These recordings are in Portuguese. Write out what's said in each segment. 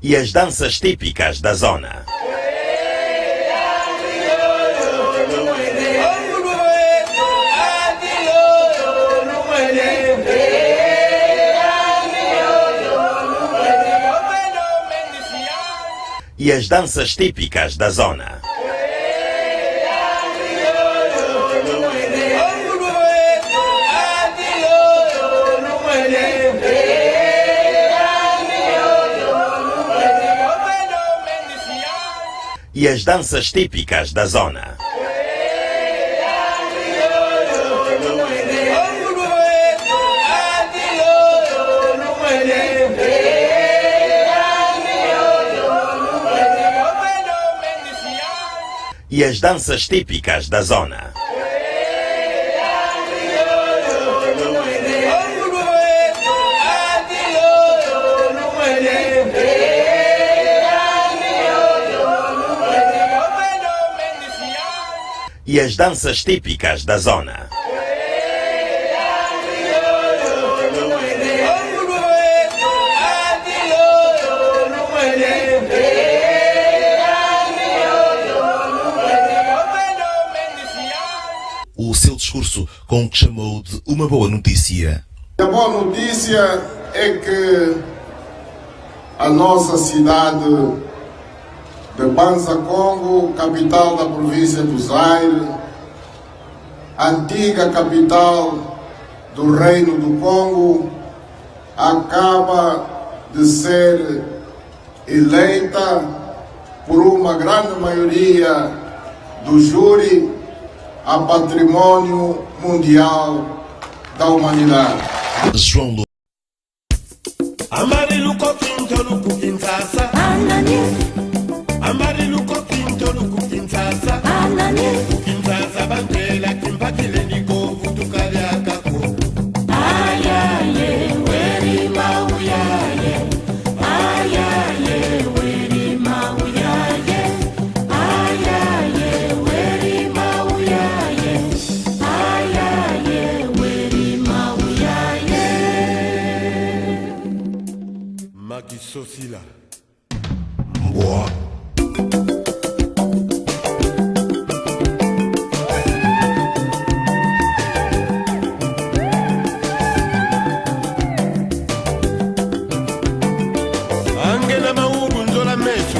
e as danças típicas da zona. E as danças típicas da zona. E as danças típicas da zona. E as danças típicas da zona. E as danças típicas da zona. O seu discurso com o que chamou de uma boa notícia. A boa notícia é que a nossa cidade de Banza Congo, capital da província do Zaire, antiga capital do Reino do Congo, acaba de ser eleita por uma grande maioria do júri a patrimônio mundial da humanidade. João Lu. Amarilu kokinto luku kinsasa Amarilu kokinto luku kinsasa Kinsasa bandela kimpakile niko vutukali akako Ayaye weri mauyaye Ayaye weri mauyaye Ayaye weri mauyaye Ayaye weri mauyaye Makisosila Boa. Angela maubu nzola mesu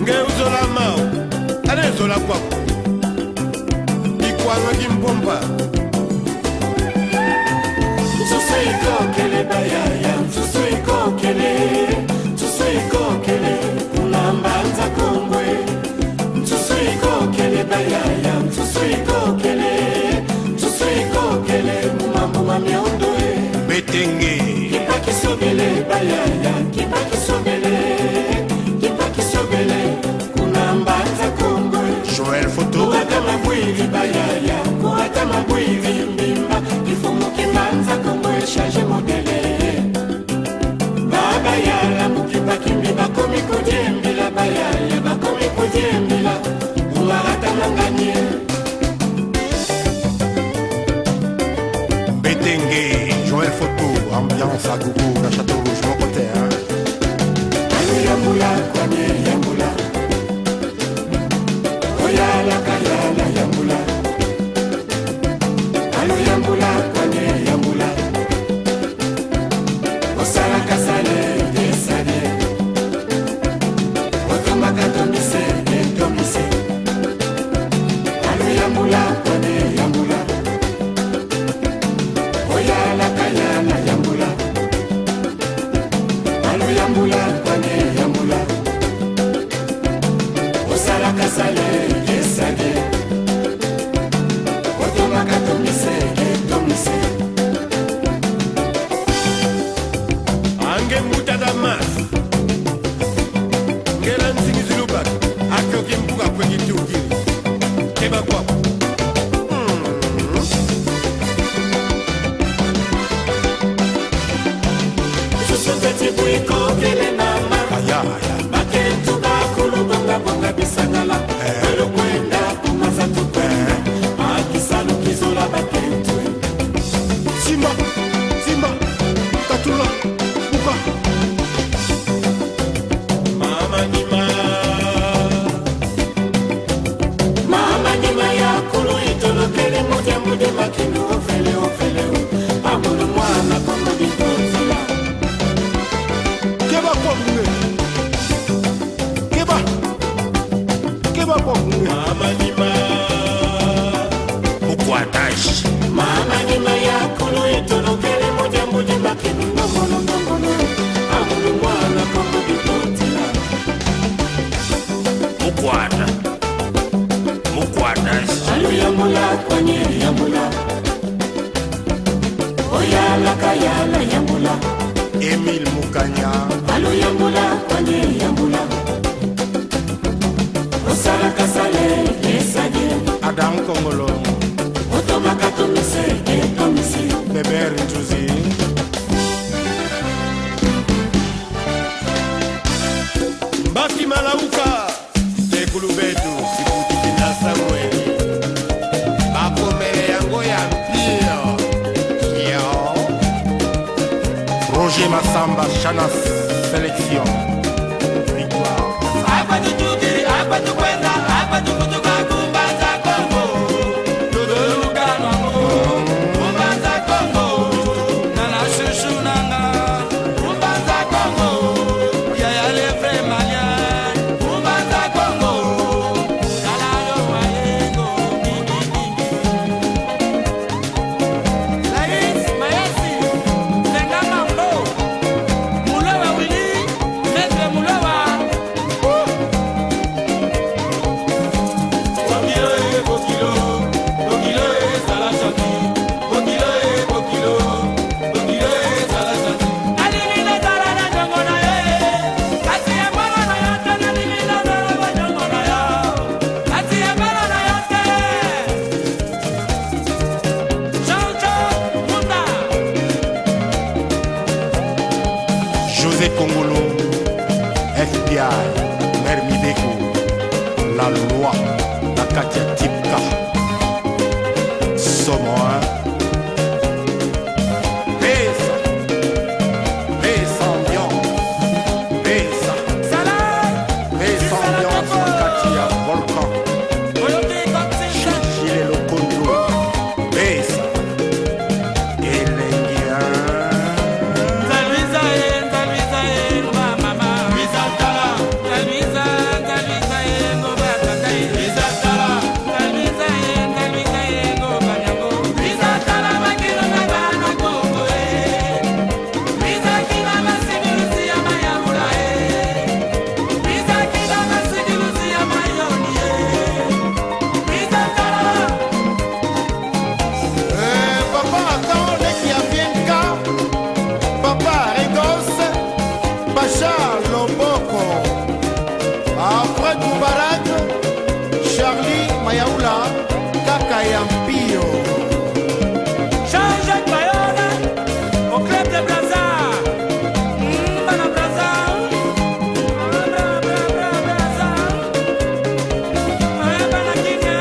Nge uzola mau Ane zola kwaku Ikwanga kimpompa Tsusuiko kele bayaya Tsusuiko kele Kulambanza kongwe Tsusuiko kele bayaya Tsusuiko kele Mumambo mamiondoe Betenge Kipaki sobele bayaya Kipaki sobele Kulambanza kongwe Joel Photo Kuhata mabwiri bayaya Kuhata mabwiri mbimba Kifumu kimanza kongwe Shaje modele Babayala mukipaki mbimba Komi kujembila bayaya Bakomi kujembila Kuhata manganye Betenge Joel Photo Ambiance à gogo na Château Rouge mon côté hein Yambula kwanye yambula Oyala kayala yambula Alu yambula kwanye yambula Osala kasale desale Otomaka tomise tomise Alu yambula kwanye yambula Oyala kayala yambula Alu yambula kwanye yambula Osala kasale desale Otomaka tomise tomise Ange muta damas Ngela nsingi zilubak Akyo kimpuka kwenye tuki Keba kwa Susupeti buiko kele mama Aya aya Bakentu bakulu bonga bonga bisangala Keba Kwakunge. Keba Kwakunge. Mama Nima. Mukwatashi. Mama Nima ya kulu itulukele moja moja makini ngomono ngomono. Amulu mwana kongo bipotila. Mukwatashi. Alu yambula kwanye yambula. Oyala kayala yambula. Emile Mukanya. Alu yambula kwanye yambula. Osala kasale yesaje. Adam Kongolo. Otomaka tomise tomisi. Beber Ntuzi. Mbaki Malauka. Tekulu Betu. Sibuti Binasa Mweli. Makomele yango ya mpio. Kio. Roger Massamba Chanas Sélection. Victoire. Apa tujuti, apa tukwenda, apa tukutuka kumbaza Kongo. Tuduluka nwango, kumbaza Kongo. Nana shushu nanga, kumbaza Kongo. Yaya lefre malien, kumbaza Kongo. Kalalo mayengo, mingi mingi. Lais, Mayasi, Senga Mambo. Mulewa Willy, Maître Mulewa. José Kongolo, FBI, Mermideko, la loi, la Katia Tipka, Somoin, Pesa, Pesa Ambiance, Pesa, Pesa Ambiance, Katia Volcan, Chichile le contrôle, Pesa, Elengian. Papa attend les qui a bien cas. Papa Regos, Pacha Loboko, Alfred Moubarak, Charlie Mayaoula, Kaka Yampio. Jean-Jacques Bayona, au club de Braza. Bana Braza. Braza. Bana Kenya.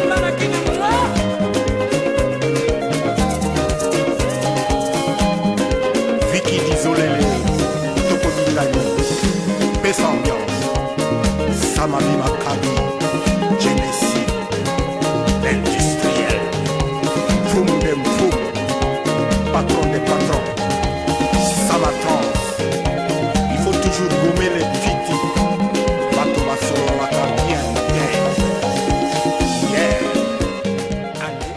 Bana Kenya. Vicky Dizolele, Toko Milani, Pesa Ambiance, Samami Makabi, Genesee, l'industriel, Foum dem Foum, patron des patrons, Samatrans. Il faut toujours gommer les fiti, Bato Basolo Waka bien, yeah. Allez.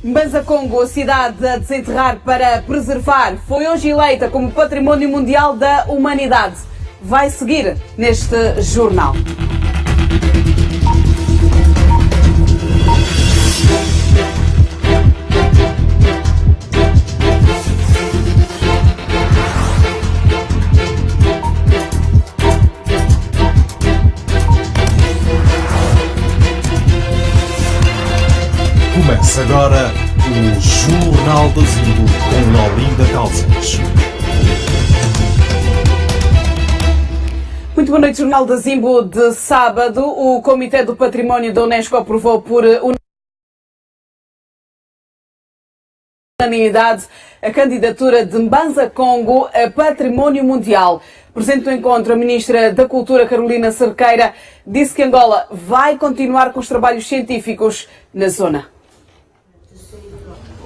Mbanza Congo, cidade a desenterrar para preservar, foi hoje eleita como Património Mundial da Humanidade. Vai seguir neste jornal. Começa agora o Jornal da Zimbo com Laurinda Calças. Muito boa noite, Jornal da Zimbo de sábado. O Comitê do Património da Unesco aprovou por Unanimidade a candidatura de Mbanza Congo a Património Mundial. Presente no encontro, a Ministra da Cultura, Carolina Cerqueira, disse que Angola vai continuar com os trabalhos científicos na zona.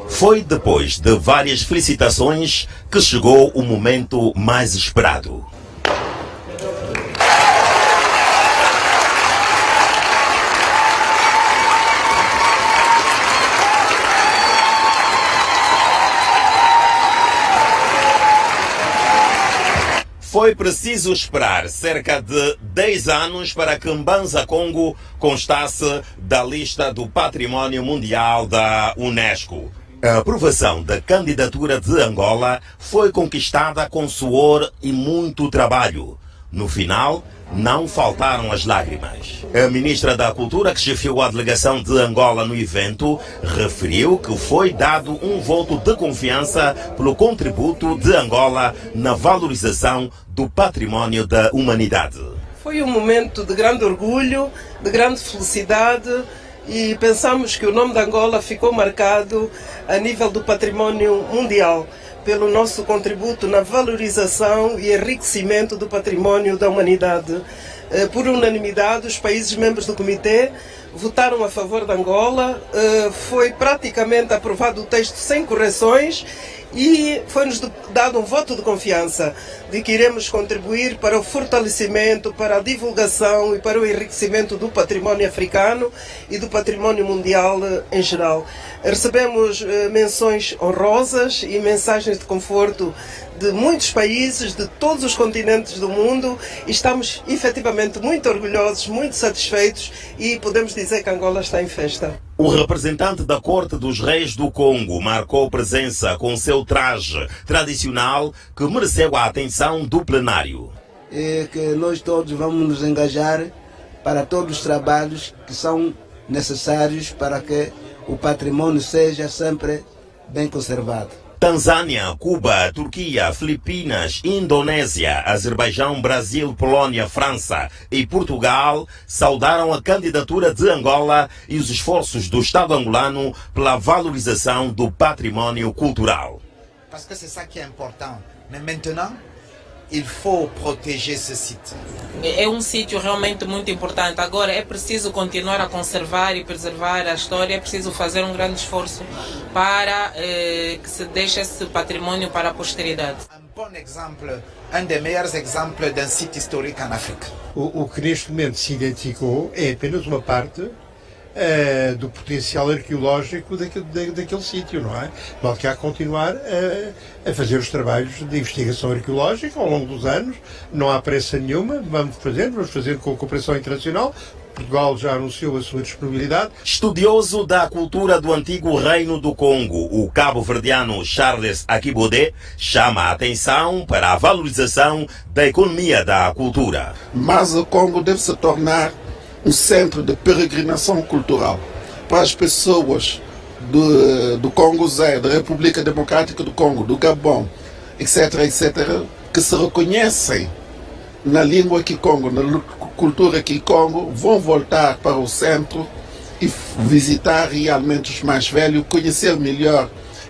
Foi depois de várias felicitações que chegou o momento mais esperado. Foi preciso esperar cerca de 10 anos para que Mbanza Congo constasse da lista do Património Mundial da Unesco. A aprovação da candidatura de Angola foi conquistada com suor e muito trabalho. No final, não faltaram as lágrimas. A Ministra da Cultura, que chefiou a delegação de Angola no evento, referiu que foi dado um voto de confiança pelo contributo de Angola na valorização do património da humanidade. Foi um momento de grande orgulho, de grande felicidade, e pensamos que o nome de Angola ficou marcado a nível do património mundial pelo nosso contributo na valorização e enriquecimento do património da humanidade. Por unanimidade, os países membros do comitê votaram a favor de Angola, foi praticamente aprovado o texto sem correções e foi-nos dado um voto de confiança de que iremos contribuir para o fortalecimento, para a divulgação e para o enriquecimento do património africano e do património mundial em geral. Recebemos menções honrosas e mensagens de conforto de muitos países, de todos os continentes do mundo, e estamos efetivamente muito orgulhosos, muito satisfeitos, e podemos dizer que Angola está em festa. O representante da Corte dos Reis do Congo marcou presença com seu traje tradicional que mereceu a atenção do plenário. É que nós todos vamos nos engajar para todos os trabalhos que são necessários para que o património seja sempre bem conservado. Tanzânia, Cuba, Turquia, Filipinas, Indonésia, Azerbaijão, Brasil, Polónia, França e Portugal saudaram a candidatura de Angola e os esforços do Estado angolano pela valorização do património cultural. Parce que c'est ça qui est important. Mais maintenant, il faut protéger ce site. É um sítio realmente muito importante. Agora é preciso continuar a conservar e preservar a história. É preciso fazer um grande esforço para que se deixe esse património para a posteridade. Bon exemple, un des meilleurs exemples d'un site historique en Afrique. O que neste momento se identificou é apenas uma parte do potencial arqueológico daquele sítio, não é? Nós que há que continuar a fazer os trabalhos de investigação arqueológica ao longo dos anos, não há pressa nenhuma, vamos fazer com a cooperação internacional. Portugal já anunciou a sua disponibilidade. Estudioso da cultura do antigo Reino do Congo, o cabo-verdiano Charles Akibode chama a atenção para a valorização da economia da cultura. Mas o Congo deve se tornar um centro de peregrinação cultural para as pessoas do Congo Zé, da República Democrática do Congo, do Gabão, etc., que se reconhecem na língua Kikongo, na cultura Kikongo, vão voltar para o centro e visitar realmente os mais velhos, conhecer melhor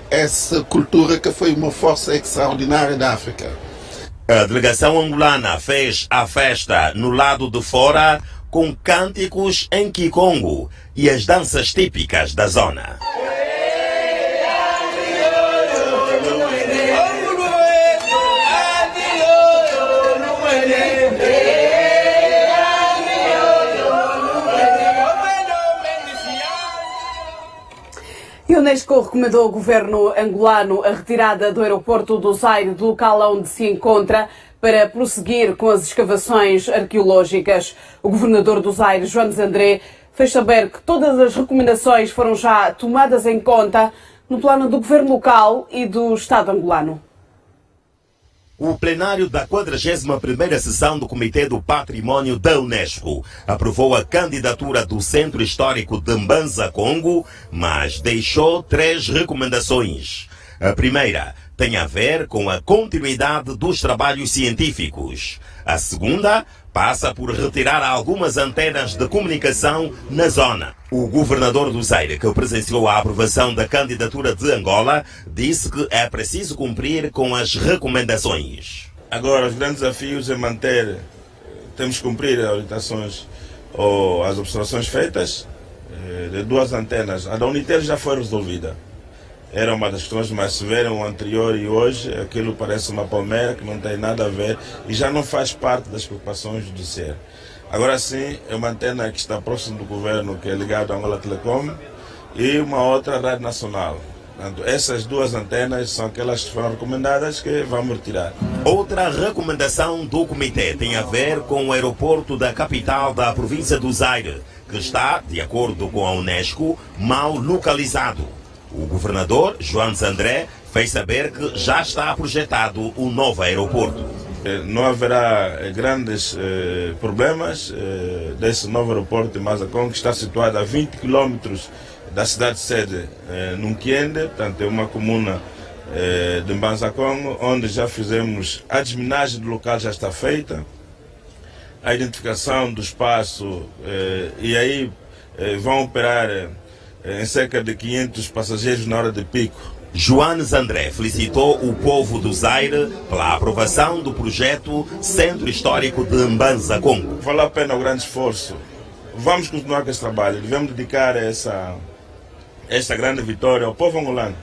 essa cultura que foi uma força extraordinária da África. A delegação angolana fez a festa no lado de fora com cânticos em Kikongo e as danças típicas da zona. A Unesco recomendou ao governo angolano a retirada do aeroporto do Zaire do local onde se encontra para prosseguir com as escavações arqueológicas. O governador do Zaire, João André, fez saber que todas as recomendações foram já tomadas em conta no plano do governo local e do Estado angolano. O plenário da 41ª sessão do Comitê do Património da Unesco aprovou a candidatura do Centro Histórico de Mbanza Congo, mas deixou 3 recomendações. A primeira tem a ver com a continuidade dos trabalhos científicos. A segunda passa por retirar algumas antenas de comunicação na zona. O governador do Zaire, que presenciou a aprovação da candidatura de Angola, disse que é preciso cumprir com as recomendações. Agora, os grandes desafios é manter, temos que cumprir as orientações ou as observações feitas de duas antenas. A da Unitel já foi resolvida. Era uma das questões mais severas, o anterior e hoje, aquilo parece uma palmeira que não tem nada a ver e já não faz parte das preocupações judiciais. Agora sim, é uma antena que está próximo do governo, que é ligada à Angola Telecom, e uma outra Rádio Nacional. Portanto, essas duas antenas são aquelas que foram recomendadas que vamos retirar. Outra recomendação do comitê tem a ver com o aeroporto da capital da província do Zaire, que está, de acordo com a Unesco, mal localizado. O governador, João André, fez saber que já está projetado um novo aeroporto. Não haverá grandes problemas desse novo aeroporto de Mbanza-Kongo, que está situado a 20 km da cidade-sede, Nunquiende, portanto é uma comuna de Mbanza-Kongo, onde já fizemos a desminagem do local, já está feita, a identificação do espaço, e aí vão operar em cerca de 500 passageiros na hora de pico. João André felicitou o povo do Zaire pela aprovação do projeto Centro Histórico de Mbanza-Kongo. Vale a pena o grande esforço. Vamos continuar com esse trabalho. Devemos dedicar esta grande vitória ao povo angolano,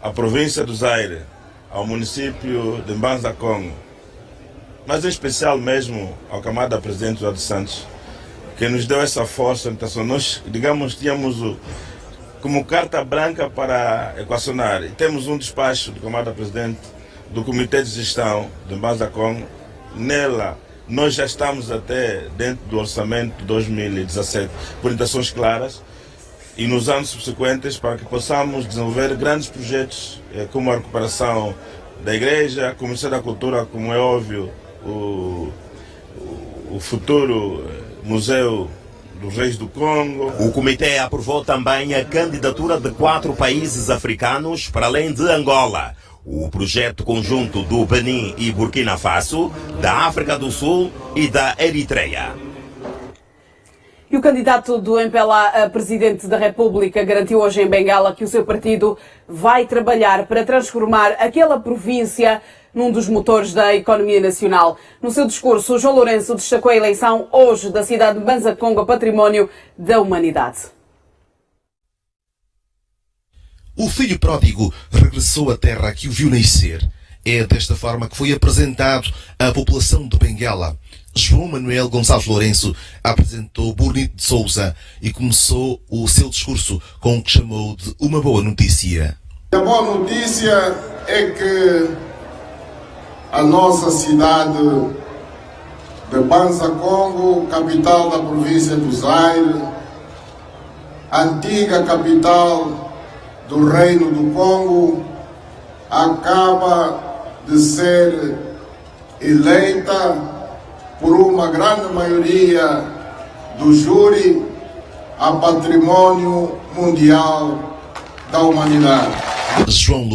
à província do Zaire, ao município de Mbanza-Kongo, mas em especial mesmo ao camarada presidente José dos Santos, que nos deu essa força. Então, nós, digamos, tínhamos como carta branca para equacionar. E temos um despacho do camarada presidente do Comitê de Gestão de Mbanza-Kongo. Nela, nós já estamos até dentro do orçamento de 2017, por orientações claras, e nos anos subsequentes, para que possamos desenvolver grandes projetos, como a recuperação da igreja, como o Ministério da Cultura, como é óbvio, o futuro Museu dos Reis do Congo. O comitê aprovou também a candidatura de 4 países africanos, para além de Angola. O projeto conjunto do Benin e Burkina Faso, da África do Sul e da Eritreia. E o candidato do MPLA a presidente da República garantiu hoje em Bengala que o seu partido vai trabalhar para transformar aquela província num dos motores da economia nacional. No seu discurso, João Lourenço destacou a eleição hoje da cidade de Mbanza-Kongo a Património da Humanidade. O filho pródigo regressou à terra que o viu nascer. É desta forma que foi apresentado à população de Bengala. João Manuel Gonçalves Lourenço apresentou Bonito de Sousa e começou o seu discurso com o que chamou de uma boa notícia. A boa notícia é que a nossa cidade de Mbanza-Kongo, capital da província do Zaire, antiga capital do Reino do Congo, acaba de ser eleita por uma grande maioria do júri a Património Mundial da Humanidade. João